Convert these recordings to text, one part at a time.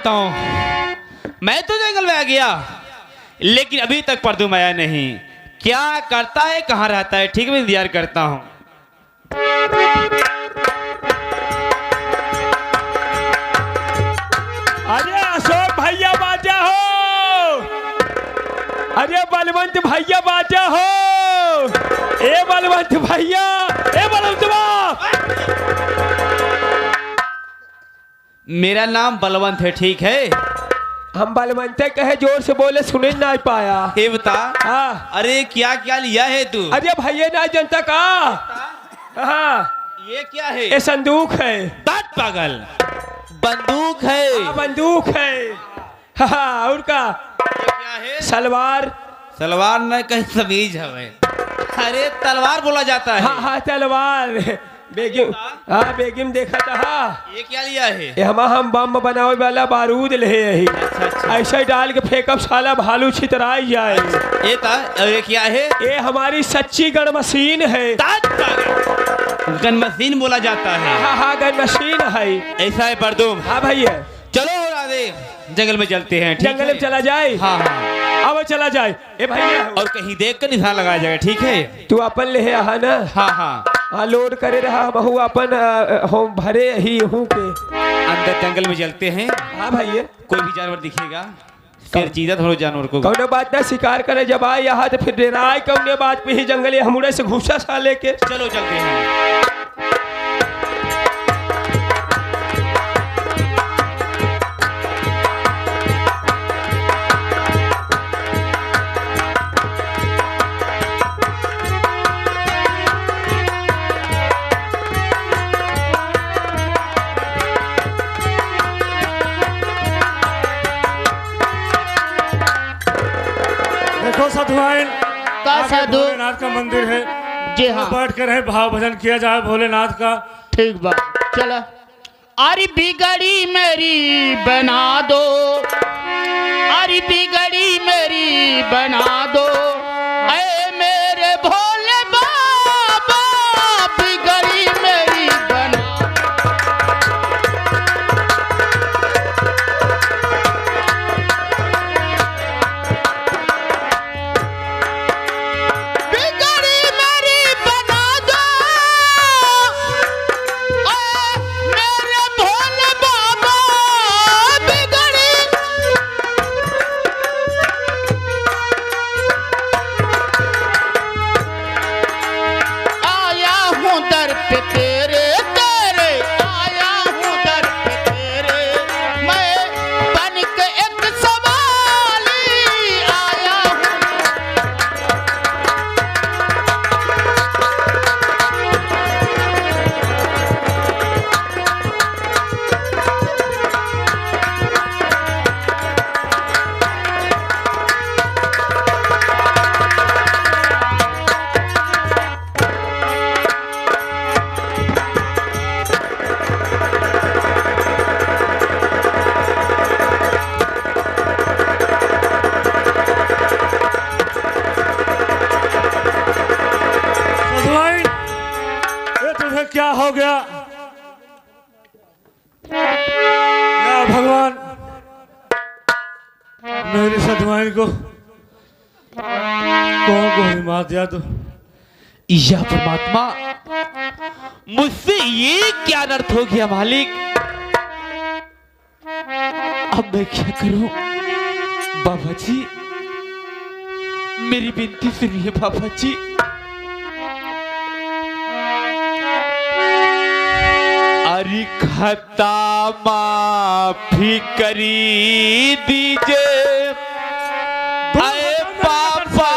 जानता हूँ, मैं तो जंगल में आ गया लेकिन अभी तक परदुम आया नहीं। क्या करता है, कहाँ रहता है, ठीक मैं इंतजार करता हूँ। अरे अशोक भैया बाजा हो, अरे बलवंत भैया बाजा हो, ए बलवंत भैया, ए बलवंत मेरा नाम बलवंत है, ठीक है। हम बलवंत कहे, जोर से बोले, सुने ना पाया। ये बता। हाँ। अरे क्या क्या लिया है तू? अरे भैया ना जनता का। हाँ। ये क्या है? ये संदूक है। तात पागल, बंदूक है। हाँ, बंदूक है। हाँ, और का? ये क्या है? सलवार। सलवार न कहीं समीज है। अरे तलवार बोला जाता है। हाँ हाँ तलवार। बेगिम, हाँ बेगिम देखा था। हाँ। ये क्या लिया है? ये हम बम बनावे वाला बारूद ले यही। अच्छा। ऐसा ही डाल के फेंकब साला भालू छितराई जाए। ये था। और ये क्या है? ये हमारी सच्ची गन मशीन है। गन मशीन बोला जाता है। हाँ हाँ गन मशीन है। ऐसा है परदुम। हाँ भैया चलो राधे, जंगल में चलते हैं। जंगल में चला जाए। हाँ हाँ, अब चला जाए। ए भैया और कहीं देख कर निशान लगाया जाएगा, ठीक है। तू अपन ले आहा ना। हाँ हाँ, लोड करे रहा बहु अपन हम भरे ही हूँ के अंदर जंगल में चलते हैं। हाँ भैया कोई भी जानवर दिखेगा फिर चीजा थोड़ा जानवर को। कौनो बात ना, शिकार करे जब आए यहाँ तो फिर डेराए कौने बात पे ही जंगल हमूरे से घुसा सा लेके। चलो चलते हैं। देखो साधुआइन, का साधु? भोलेनाथ का मंदिर है। जी हाँ, बैठ कर है भाव भजन किया जाए भोलेनाथ का। ठीक बात। चलो। अरे बिगड़ी मेरी बना दो, अरे बिगड़ी मेरी बना दो, ऐ मेरे भोले बाबा बिगड़ी मेरी बना। बिगड़ी मेरी बना दो, ऐ मेरे भोले बाबा बिगड़ी। आया हूँ दर पे तेरे, तेरे आया हूँ दर पे तेरे, मैं बन के एक सवाली आया हूँ। साधुआइन, ये तुम्हें क्या हो गया? या भगवान, मेरी साधुआइन को कौन गोली मार दिया तू? या परमात्मा, मुझसे ये क्या अनर्थ हो गया मालिक। अब मैं क्या करूं? बाबा जी मेरी विनती सुनिए बाबा जी। अरे खता माफी करी दीजिए अरे पापा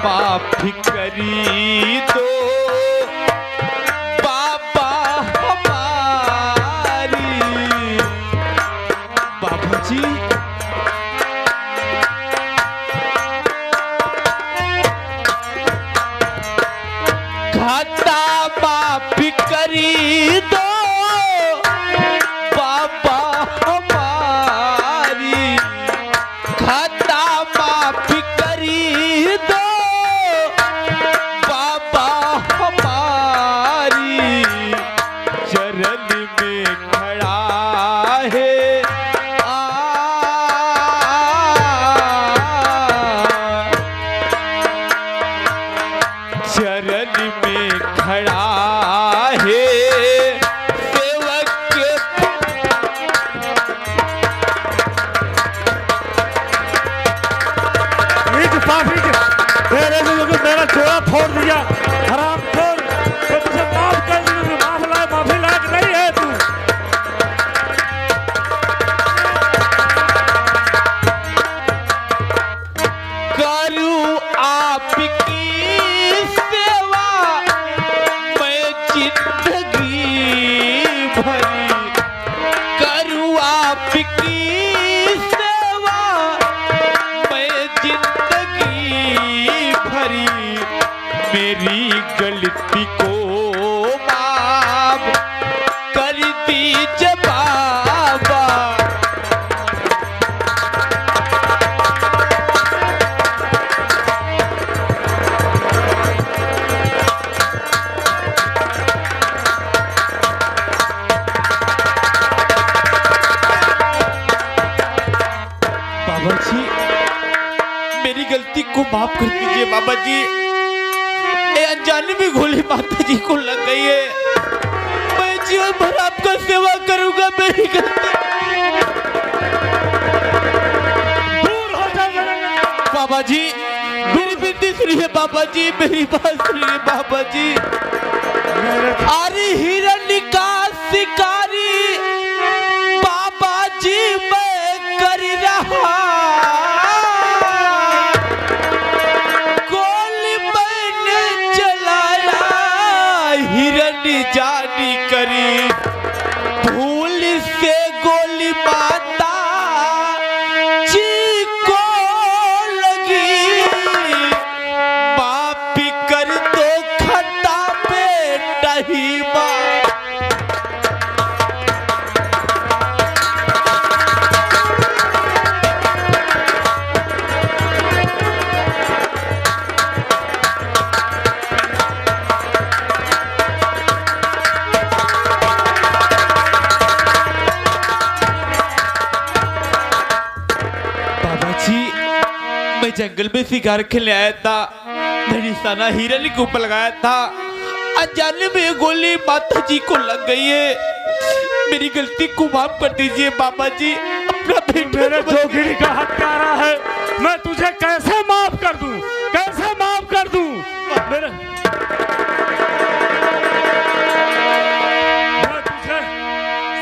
माफी करी दो बाबा हमारी। बाबा जी खाता माफी करी दो बाबा हमारी। चरण में खड़ा है सेवक के। तेरे को जो मेरा जोड़ा फोड़ दिया हराम खोर, तो तुझे माफ कर दूंगा। माफी लायक नहीं है तू। करूं आपकी सेवा मैं जिंदगी भरी, करूं आपकी सेवा मैं जिंदगी भरी, मेरी गलती को माफ कर दीजिए बाबा। बाबा जी मेरी गलती को माफ कर दीजिए बाबा जी। ये अनजाने में गोली माता जी को लग गई है। मैं जीवन भर आपका सेवा करूंगा। मेरी गलती दूर हो जा मेरे। बाबा जी मेरी विनती सुनिए बाबा जी, मेरी बात सुनिए बाबा जी। अरे हिरण्य का शिकारी बाबा जी मैं कर रहा, गोली मैंने चलाया हिरण्य जानी करी, भूल से गोली माता जी को लगी, माफी कर दो खता बेटा ही माँ। मैं जंगल में शिकार खेलने आया था, मैंने निशाना हिरन के ऊपर लगाया था। अनजाने में गोली माता जी को लग गई है। मेरी गलती को माफ कर दीजिए बाबा जी। अपना मेरे जोगिनी का हत्यारा है, मैं तुझे कैसे माफ कर दूं, कैसे माफ कर दूं। मेरे मैं तुझे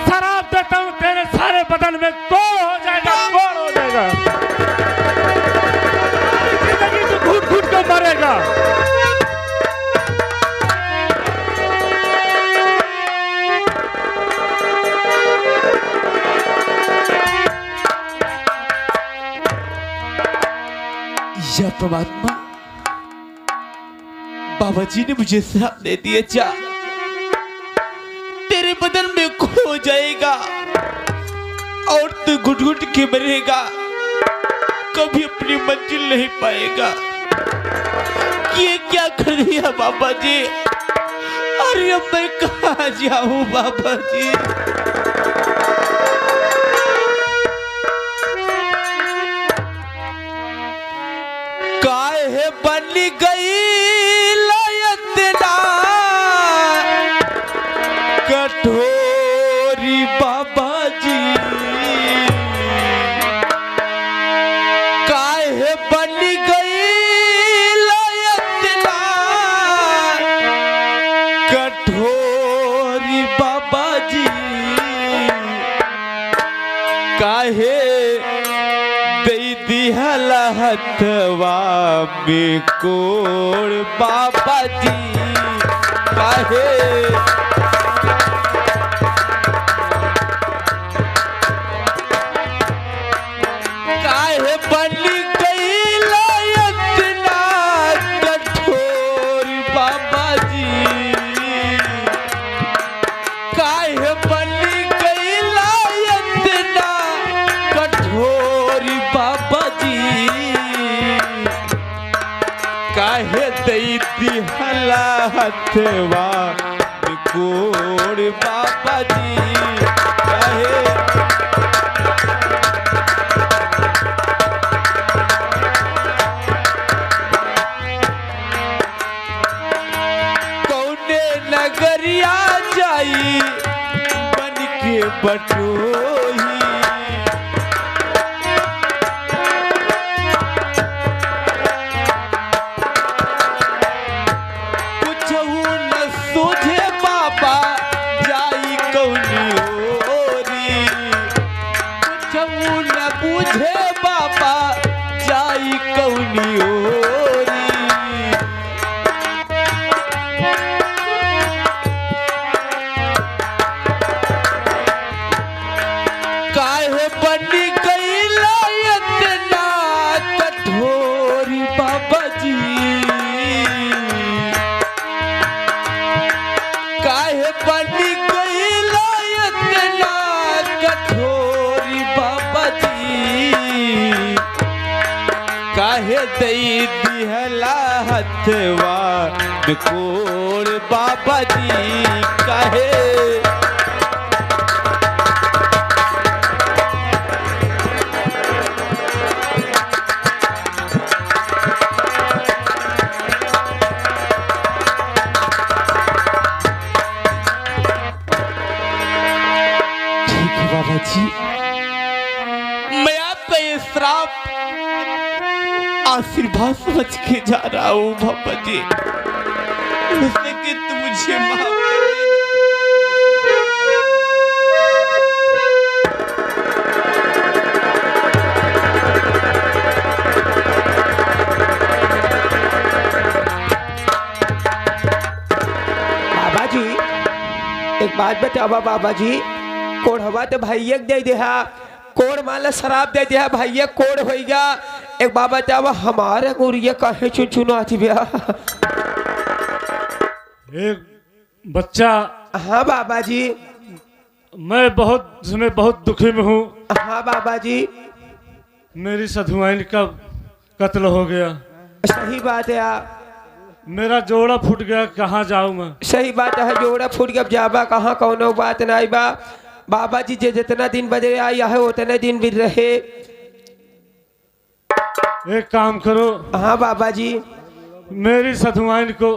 शराब देता हूं, तेरे सारे बदन में कोड़ हो जाएगा, कोड़ हो जाएगा। जिंदगी तू घुट घुट के मरेगा। या परमात्मा, बाबा जी ने मुझे श्राप दे दिया, जा तेरे बदन में खो जाएगा और तू घुट घुट के मरेगा, कभी अपनी मंजिल नहीं पाएगा। ये क्या कर दिया बाबा जी। अरे अब मैं कहाँ जाऊं बाबा जी। काहे बन गई लयतना कठोरी बाबा जी, काहे बन गई लयतना कठोरी बाबा जी, काहे दई दिहला हथवा में कोड़ बाबा जी, काहे काहे बन गई लयतना कठोर बाबा जी, काहे बन गई लयतना कठोर बाबा जी, काहे दई दिहला हथवा में कोड़ बाबा जी, काहे नगरिया जाई बन के बटोही। कुछहु न सूझे बाबा जाई कौनी ओरी। कुछहु न बूझे बाबा जाई कौनी ओरी। काहे बनी गईला इतना कठोर बाबा जी। काहे बनी गईला इतना कठोर बाबा जी। काहे दई दिहला हथवा कोर बाबा जी। काहे बाबा जी, मैं आपका ये श्राप आशीर्वाद समझ के जा रहा हूँ बाबा जी। उसने कि तुम मुझे माफ कर बाबा जी एक बात बतावा बाबा जी, कोढ़वा तो भाइये के दे दिया, कोड़ माला शराब दे दिया, भाइये कोड़ हो गया। एक बाबा चावा हमारे गुरिया काहे चुन आती भैया। एक बच्चा, हाँ बाबा जी। मैं बहुत दुखी में हूँ। हाँ बाबा जी। मेरी सधुआइन का कत्ल हो गया। सही बात है आप। मेरा जोड़ा फूट गया, कहाँ जाऊँ मैं? सही बात है, जोड़ा फूट गया जाबा कहाँ, कौनो बात नहीं बा। बाबा जी जे जितना दिन बजे आया है उतने दिन भी रहे। एक काम करो। हाँ बाबा जी। मेरी सधुआइन को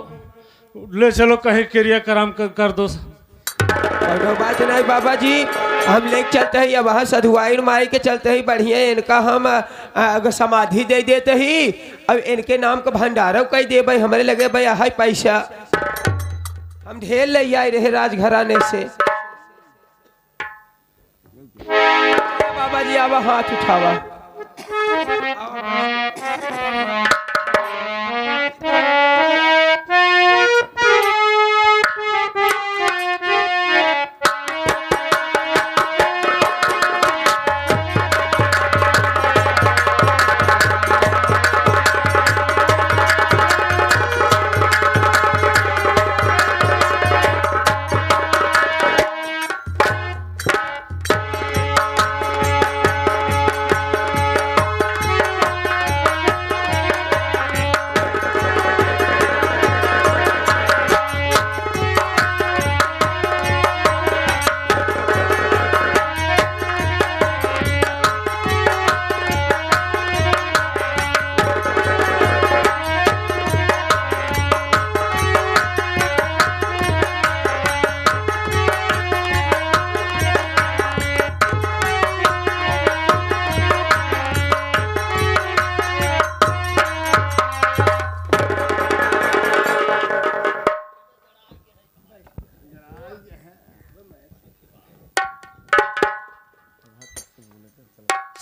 ले चलो कहीं क्रियाक्रम कर दो। कौनो बात नहीं बाबा जी, हम लेके चलते ही अब वहाँ सधुआइन माई के चलते ही बढ़िया इनका हम समाधि दे देते ही। अब इनके नाम का भंडारा कह दे भाई, हमारे लगे भाई हाई पैसा हम ढेर ले आए रहे राजघराने से। बाबा जी अब हाथ उठावा।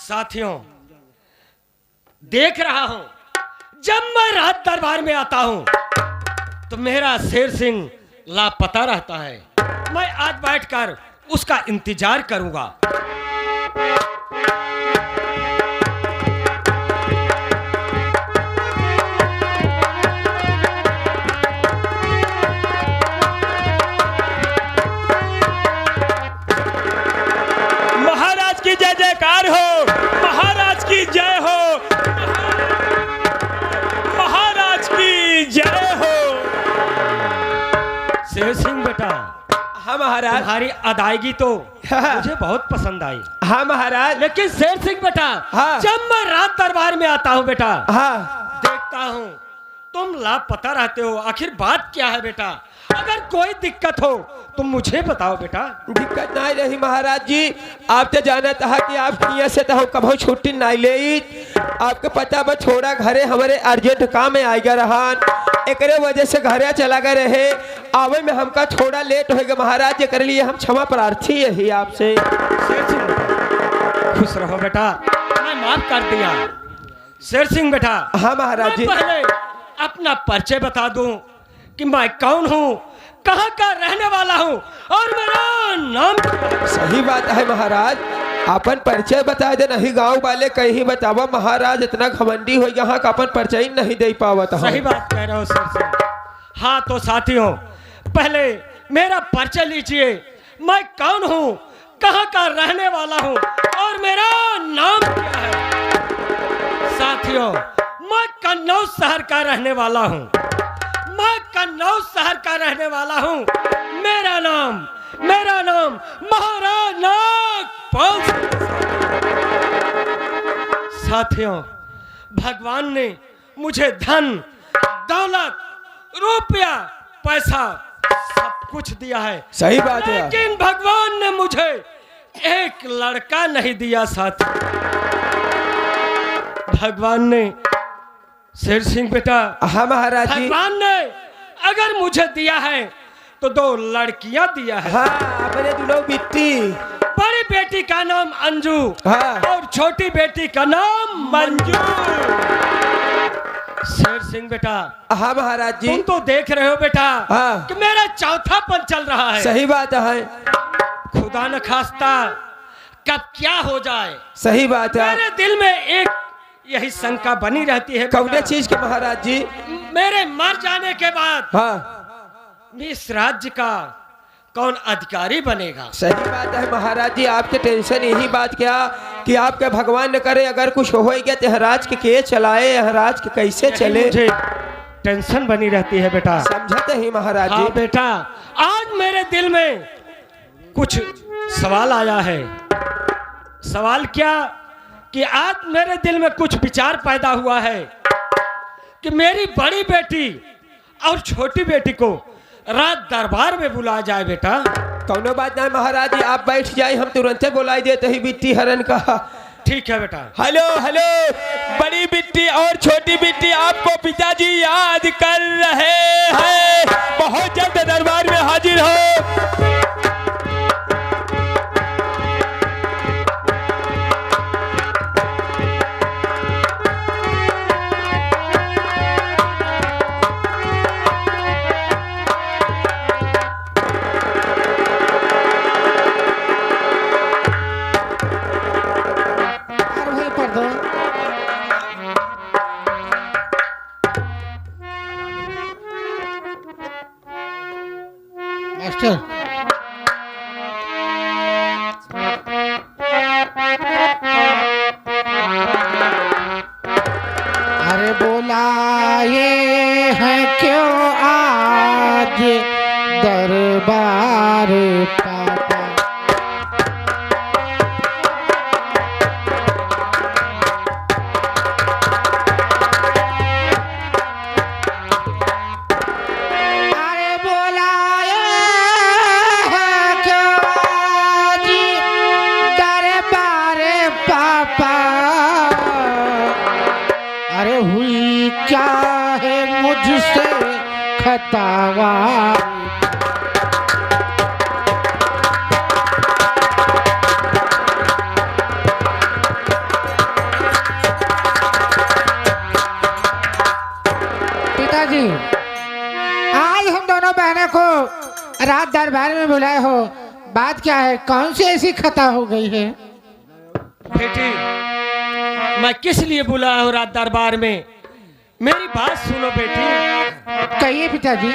साथियों, देख रहा हूं जब मैं रात दरबार में आता हूं तो मेरा शेर सिंह लापता रहता है। मैं आज बैठकर उसका इंतजार करूंगा। महाराज की जय जयकार हो, महाराज की जय हो, महाराज की जय हो। शेर सिंह बेटा, हाँ महाराज। तुम्हारी अदायगी तो मुझे बहुत पसंद आई। हाँ महाराज। लेकिन शेर सिंह बेटा, हाँ। जब मैं रात दरबार में आता हूँ बेटा, हाँ देखता हूँ तुम लापता रहते हो। आखिर बात क्या है बेटा? अगर कोई दिक्कत हो तो मुझे बताओ बेटा। दिक्कत नहीं रही महाराज जी। आप तो जाना था कि आप यहाँ से तो हम कभी छुट्टी नहीं ले। आपके पता बस थोड़ा घरे हमारे अर्जेंट काम में आएगा रहन, एकरे वजह से घरे चला गए रहे। आवे में हमका थोड़ा लेट हो गया महाराज जी, कर लिए हम क्षमा प्रार्थी यही आपसे। शेर सिंह खुश रहो बेटा, मैं माफ कर दिया। शेर सिंह बेटा, हाँ महाराज जी। मैं पहले अपना परिचय बता दूं कि मैं कौन हूँ, कहाँ का रहने वाला हूँ और मेरा नाम क्या है। सही बात है महाराज, अपन परिचय बता दे, नहीं गांव वाले कहीं बतावा महाराज, इतना घमंडी हो यहाँ का अपन परिचय नहीं दे पावत। सही बात कह रहे हो शेर सिंह। हाँ तो साथियों, पहले मेरा परिचय लीजिए। मैं कौन हूँ, कहाँ का रहने वाला हूँ और मेरा नाम क्या है। साथियों, मैं कन्नौज शहर का रहने वाला हूँ। मैं कन्नौज शहर का रहने वाला हूँ। मेरा नाम महाराज नागपाल सिंह। साथियों, भगवान ने मुझे धन दौलत रुपया पैसा सब कुछ दिया है। सही बात है। लेकिन भगवान ने मुझे एक लड़का नहीं दिया साथी। भगवान ने शेर सिंह बेटा, हाँ महाराज जी। भगवान ने अगर मुझे दिया है तो 2 लड़कियां दिया है। हाँ, अपने दोनों बेटी। बड़ी बेटी का नाम अंजू, हाँ। और छोटी बेटी का नाम मंजू। शेर सिंह बेटा, हाँ महाराज जी। तुम तो देख रहे हो बेटा, हाँ। कि मेरा चौथापन चल रहा है। सही बात है। खुदा न खास्ता कब क्या हो जाए। सही बात है। मेरे दिल में एक यही शंका बनी रहती है कौन बेटा, चीज के महाराज जी? मेरे मर जाने के बाद हाँ, इस राज्य का कौन अधिकारी बनेगा। सही बात है महाराज जी। आपके टेंशन यही बात क्या कि आपके भगवान न करे अगर कुछ हो गया तो हराज के चलाए, हराज के कैसे चले, मुझे टेंशन बनी रहती है बेटा। समझते ही महाराज जी। हाँ बेटा, आज मेरे दिल में कुछ सवाल आया है। सवाल क्या कि आज मेरे दिल में कुछ विचार पैदा हुआ है कि मेरी बड़ी बेटी और छोटी बेटी को रात दरबार में बुलाया जाए बेटा। कौनो बात नहीं महाराज जी, आप बैठ जाए, हम तुरंत बुलाई देते ही बिट्टी हरन का। ठीक है बेटा। हेलो हेलो, बड़ी बिट्टी और छोटी बिट्टी आपको पिताजी याद कर रहे हैं। बहुत जल्द दरबार में हाजिर हो। मास्टर, अरे बुलाए हैं क्यों आज दरबार पापा। अरे बुलाए हैं क्यों आज दरबार पापा। अरे हुई क्या है मुझसे खतावा। पिताजी, आज हम दोनों बहनों को रात दरबार में बुलाए हो, बात क्या है? कौन सी ऐसी खता हो गई है? बेटी, मैं किस लिए बुलाया हूँ रात दरबार में, मेरी बात सुनो बेटी। कहिए पिताजी।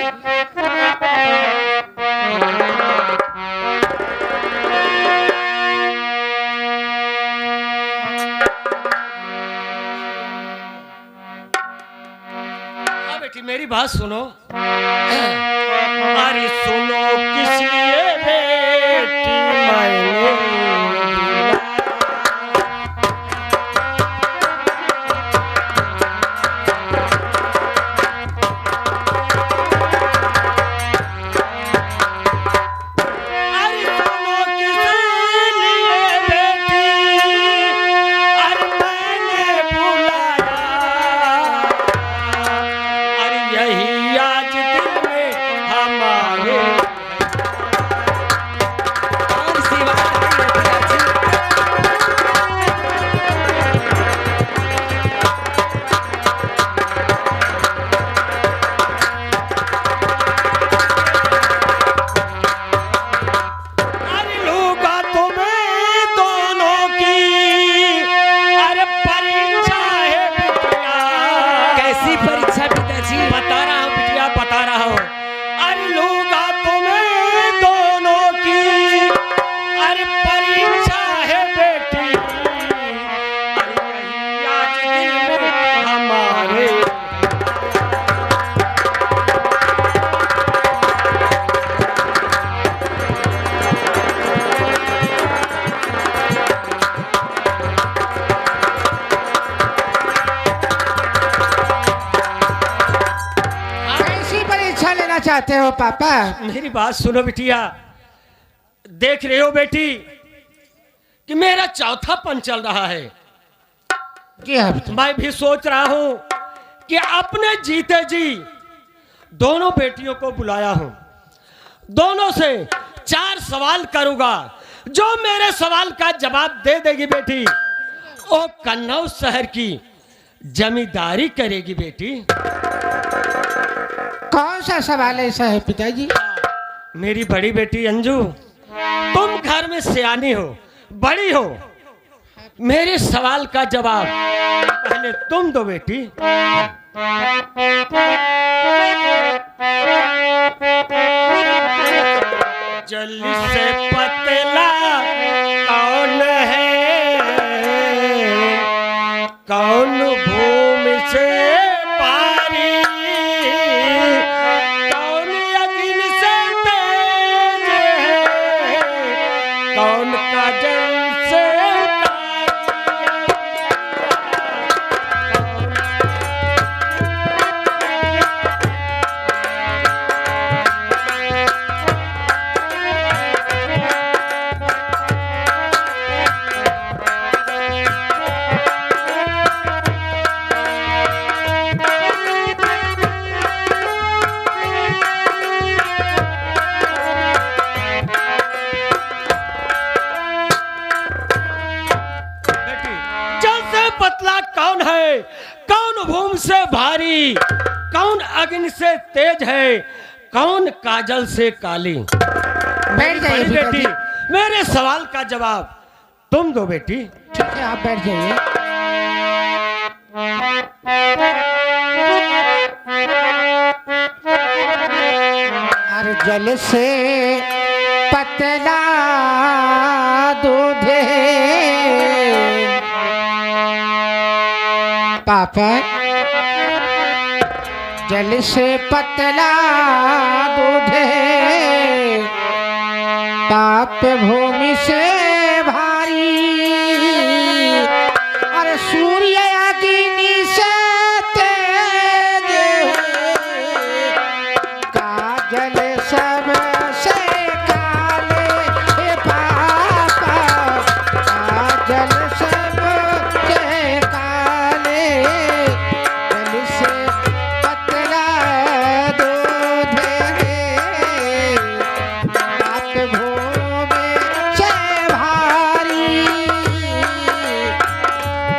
हाँ बेटी, मेरी बात सुनो। अरे सुनो किस लिए बेटी मैंने लेना चाहते हो पापा? मेरी बात सुनो बिटिया। देख रहे हो बेटी कि मेरा चौथापन चल रहा है। क्या बेटा? मैं भी सोच रहा हूं कि अपने जीते जी दोनों बेटियों को बुलाया हूं, दोनों से 4 सवाल करूंगा। जो मेरे सवाल का जवाब दे देगी बेटी, वो कन्नौज शहर की जमींदारी करेगी बेटी। कौन सा सवाल ऐसा है पिताजी? मेरी बड़ी बेटी अंजू, तुम घर में सियानी हो, बड़ी हो, मेरे सवाल का जवाब पहले तुम दो बेटी। जल्दी से पतला कौन है, कौन भूमि से पारी, कौन अग्नि से तेज है, कौन काजल से पतला कौन है, कौन भूमि से भारी, कौन अग्नि से तेज है, कौन काजल से काली। बैठ जाइए बड़ी बेटी, पिताजी। मेरे सवाल का जवाब तुम दो बेटी। ठीक है, आप बैठ जाइए। हर जल से पतला दूध पापा, जल से पतला दूध पाप भूमि से भारी, और सूर्य अग्नि से तेज, काजल सब से काले हे पापा, काजल सब से काले, जल से पतला दूध पाप भूमि से भारी,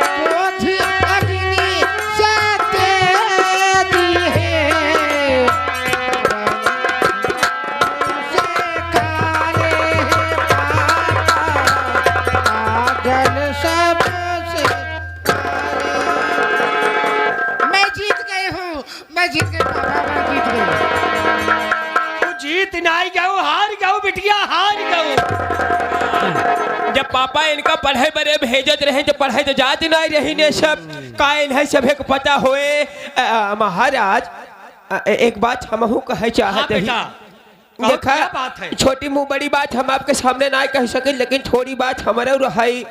क्रोध अग्नि से तेज है, से काले पापा, काजल सब से काले। मैं जीत गई हूँ, मैं जीत गई पापा, मैं जीत गई। तू जीत नहीं गयो, हार गयो बिटिया, हार गयो। जब पापा इनका पढ़े बड़े भेजत रहे तो पढ़े तो जात नहीं रही ने सब कायल है सभे को पता होए। महाराज एक बात हमहू कहे हाँ चाहते ही। बेटा, कहो, देखा क्या बात है? छोटी मुंह बड़ी बात हम आपके सामने ना कह सके, लेकिन थोड़ी बात हमारे रही।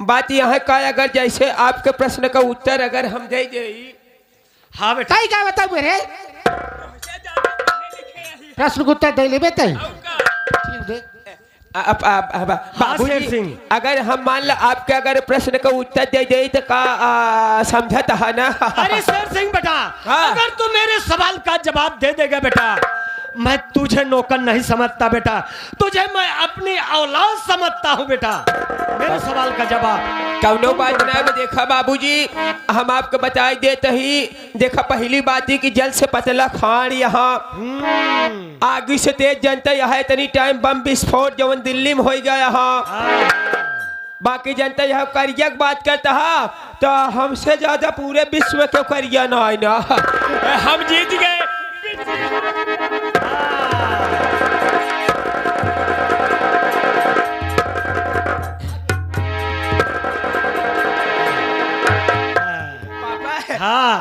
बात यहाँ का, अगर जैसे आपके प्रश्न का उत्तर अगर हम दे दे। हाँ बेटा, ताई क्या बताओ मेरे प्रश्न को उत्तर दे लेबे ताई। बाबूजी, शेर सिंह। अगर हम मान लो आपके अगर प्रश्न का उत्तर दे दे तो का समझता है ना। अरे शेर सिंह बेटा, हाँ। अगर तू मेरे सवाल का जवाब दे देगा बेटा, मैं तुझे नौकर नहीं समझता बेटा, तुझे मैं अपनी औलाद समझता हूँ बेटा। मेरे सवाल का जवाब कौनो बात ना में। देखा बाबूजी, हम आपको बता देते ही। देखा पहली बात ही कि जल से पतला खान यहाँ, आगे से तेज जनता यहाँ, इतनी टाइम बम विस्फोट जवन दिल्ली में हो गया यहाँ। बाकी जनता यह करिया की बात करता है तो हमसे ज्यादा पूरे विश्व में क्यों करिया ना है ना। हम जीत गए। हाँ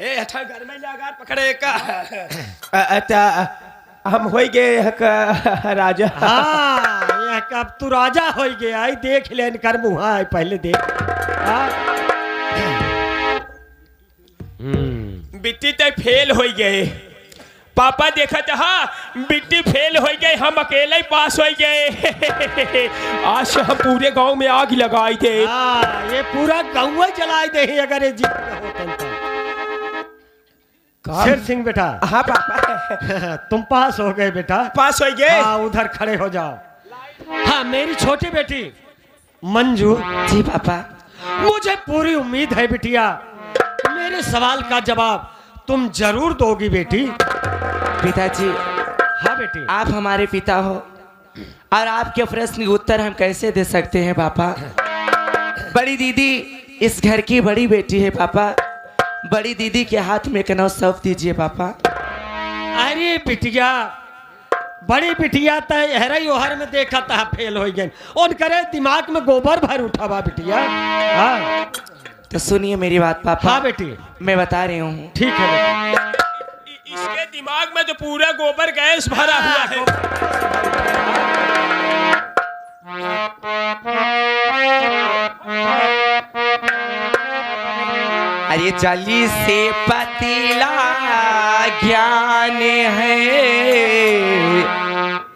ए अच्छा घर में लगार पकड़े का। अच्छा हम हो गए राजा। हाँ, यह कब तू राजा हो गया। आई देख लेन कर मुहा है पहले देख। हाँ? बिट्टी तो फेल हो गए। पापा देखा था हाँ बिट्टी फेल हो गए, हम अकेले ही पास हो गए। आज से हम पूरे गांव में आग लगाई थे। हाँ, ये पूरा गाँव जलाई दे अगर ये जीत शेर सिंह बेटा। हाँ पापा। तुम पास हो गए बेटा। पास हो गए। हाँ, उधर खड़े हो जाओ। हाँ, मेरी छोटी बेटी मंजू। जी पापा। मुझे पूरी उम्मीद है बिटिया मेरे सवाल का जवाब तुम जरूर दोगी बेटी। पिताजी, हाँ बेटी। आप हमारे पिता हो और आपके प्रश्न के उत्तर हम कैसे दे सकते हैं पापा। बड़ी दीदी इस घर की बड़ी बेटी है पापा। बड़ी दीदी के हाथ में कनौ सौंप दीजिए पापा। अरे बिटिया, बड़ी बिटिया तय हर ओहर में देखा था फेल हो गए, उन करे दिमाग में गोबर भर उठा बा बिटिया। हाँ तो सुनिए मेरी बात पापा। हाँ बेटी, मैं बता रही हूँ। ठीक है बेटी। इसके दिमाग में तो पूरा गोबर गैस भरा हुआ है। अरे जली से पतीला ज्ञान है,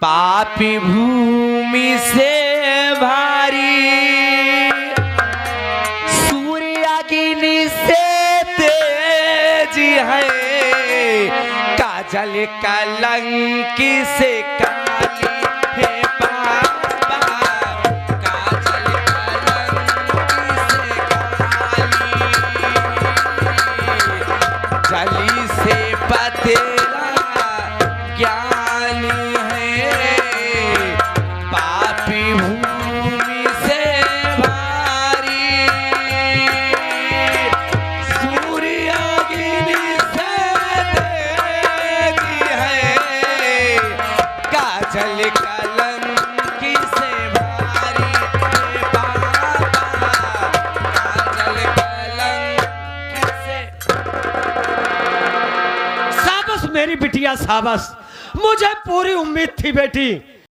पापी भूमि से भारी, सूर्य अग्नि से तेज है, काजल कलंक से काली है पापा, काजल कलंक से काली, जली से पतेला ज्ञान है, पापी भूमि से भारी, सूर्य अग्नि से तेज है, काजल कलंक से भारी है पापा, काजल कलंक से। साबस मेरी बिटिया साबस, मुझे पूरी उम्मीद थी बेटी